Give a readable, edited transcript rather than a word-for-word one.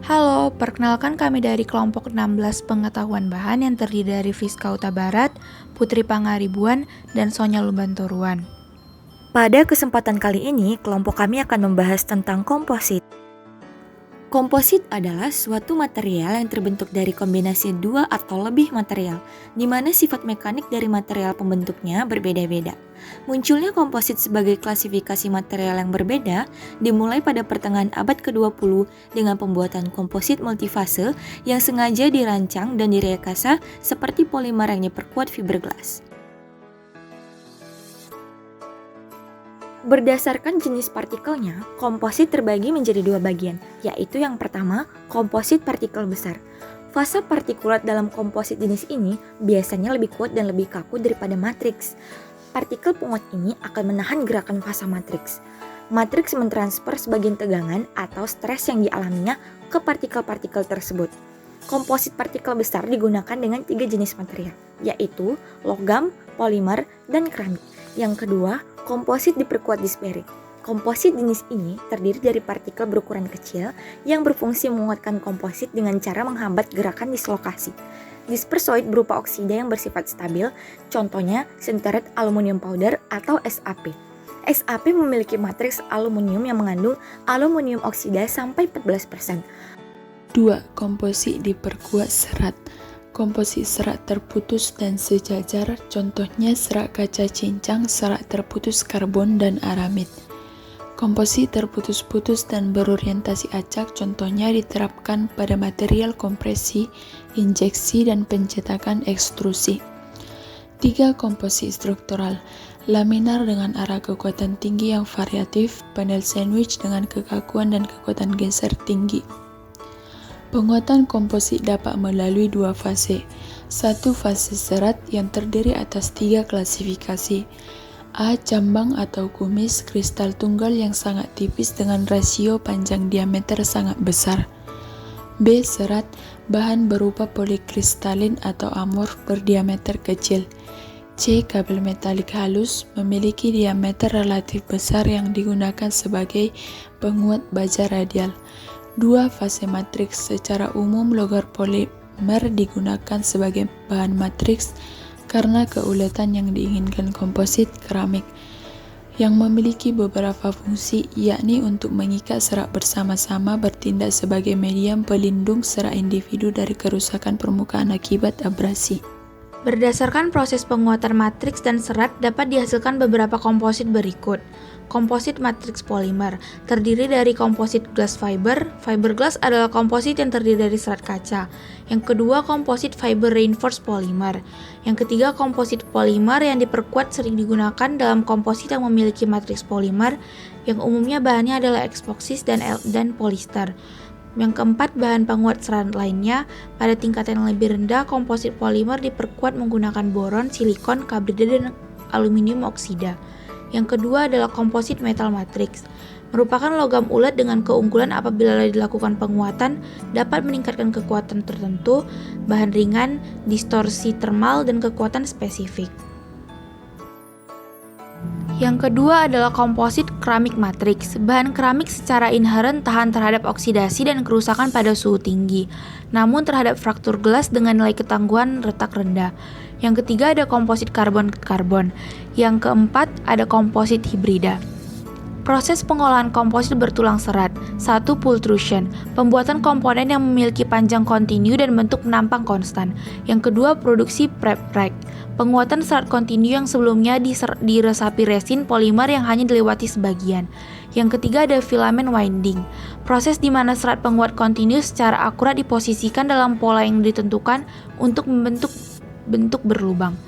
Halo, perkenalkan kami dari kelompok 16 pengetahuan bahan yang terdiri dari Fiska Huta Barat, Putri Pangaribuan, dan Sonya Lumbantoruan. Pada kesempatan kali ini, kelompok kami akan membahas tentang komposit. Komposit adalah suatu material yang terbentuk dari kombinasi dua atau lebih material, di mana sifat mekanik dari material pembentuknya berbeda-beda. Munculnya komposit sebagai klasifikasi material yang berbeda dimulai pada pertengahan abad ke-20 dengan pembuatan komposit multifase yang sengaja dirancang dan direkayasa seperti polimer yang diperkuat fiberglass. Berdasarkan jenis partikelnya, komposit terbagi menjadi dua bagian, yaitu yang pertama, komposit partikel besar. Fasa partikulat dalam komposit jenis ini biasanya lebih kuat dan lebih kaku daripada matriks. Partikel penguat ini akan menahan gerakan fasa matriks. Matriks mentransfer sebagian tegangan atau stres yang dialaminya ke partikel-partikel tersebut. Komposit partikel besar digunakan dengan 3 jenis material, yaitu logam, polimer, dan keramik. Yang kedua, komposit diperkuat disperik. Komposit jenis ini terdiri dari partikel berukuran kecil yang berfungsi menguatkan komposit dengan cara menghambat gerakan dislokasi. Dispersoid berupa oksida yang bersifat stabil, contohnya sinterat aluminium powder atau SAP. SAP memiliki matriks aluminium yang mengandung aluminium oksida sampai 14%. 2. Komposit diperkuat serat. Komposit serat terputus dan sejajar, contohnya serat kaca cincang, serat terputus karbon dan aramid. Komposit terputus-putus dan berorientasi acak, contohnya diterapkan pada material kompresi, injeksi, dan pencetakan ekstrusi. 3. Komposit struktural. Laminar dengan arah kekuatan tinggi yang variatif, panel sandwich dengan kekakuan dan kekuatan geser tinggi. Penguatan komposit dapat melalui dua fase. Satu, fase serat yang terdiri atas 3 klasifikasi. A. Cambang atau kumis, kristal tunggal yang sangat tipis dengan rasio panjang diameter sangat besar. B. Serat, bahan berupa polikristalin atau amorf berdiameter kecil. C. Kabel metalik halus, memiliki diameter relatif besar yang digunakan sebagai penguat baja radial. 2. Fase matriks. Secara umum logam polimer digunakan sebagai bahan matriks karena keuletan yang diinginkan komposit keramik yang memiliki beberapa fungsi, yakni untuk mengikat serat bersama-sama, bertindak sebagai medium pelindung serat individu dari kerusakan permukaan akibat abrasi. Berdasarkan proses penguatan matriks dan serat dapat dihasilkan beberapa komposit berikut. Komposit matriks polimer terdiri dari komposit glass fiber. Fiberglass adalah komposit yang terdiri dari serat kaca. Yang kedua, komposit fiber reinforced polymer. Yang ketiga, komposit polimer yang diperkuat sering digunakan dalam komposit yang memiliki matriks polimer, yang umumnya bahannya adalah epoxy dan polister. Yang keempat, bahan penguat serat lainnya. Pada tingkatan yang lebih rendah, komposit polimer diperkuat menggunakan boron, silikon, karbida, dan aluminium oksida. Yang kedua adalah komposit metal matriks. Merupakan logam ulet dengan keunggulan apabila dilakukan penguatan dapat meningkatkan kekuatan tertentu, bahan ringan, distorsi termal, dan kekuatan spesifik. Yang kedua adalah komposit keramik matriks. Bahan keramik secara inheren tahan terhadap oksidasi dan kerusakan pada suhu tinggi, namun terhadap fraktur gelas dengan nilai ketangguhan retak rendah. Yang ketiga ada komposit karbon-karbon. Yang keempat ada komposit hibrida. Proses pengolahan komposit bertulang serat. 1. Pultrusion, pembuatan komponen yang memiliki panjang kontinu dan bentuk menampang konstan. Yang kedua, produksi prepreg, penguatan serat kontinu yang sebelumnya diresapi resin polimer yang hanya dilewati sebagian. Yang ketiga ada filament winding, proses di mana serat penguat kontinu secara akurat diposisikan dalam pola yang ditentukan untuk membentuk bentuk berlubang.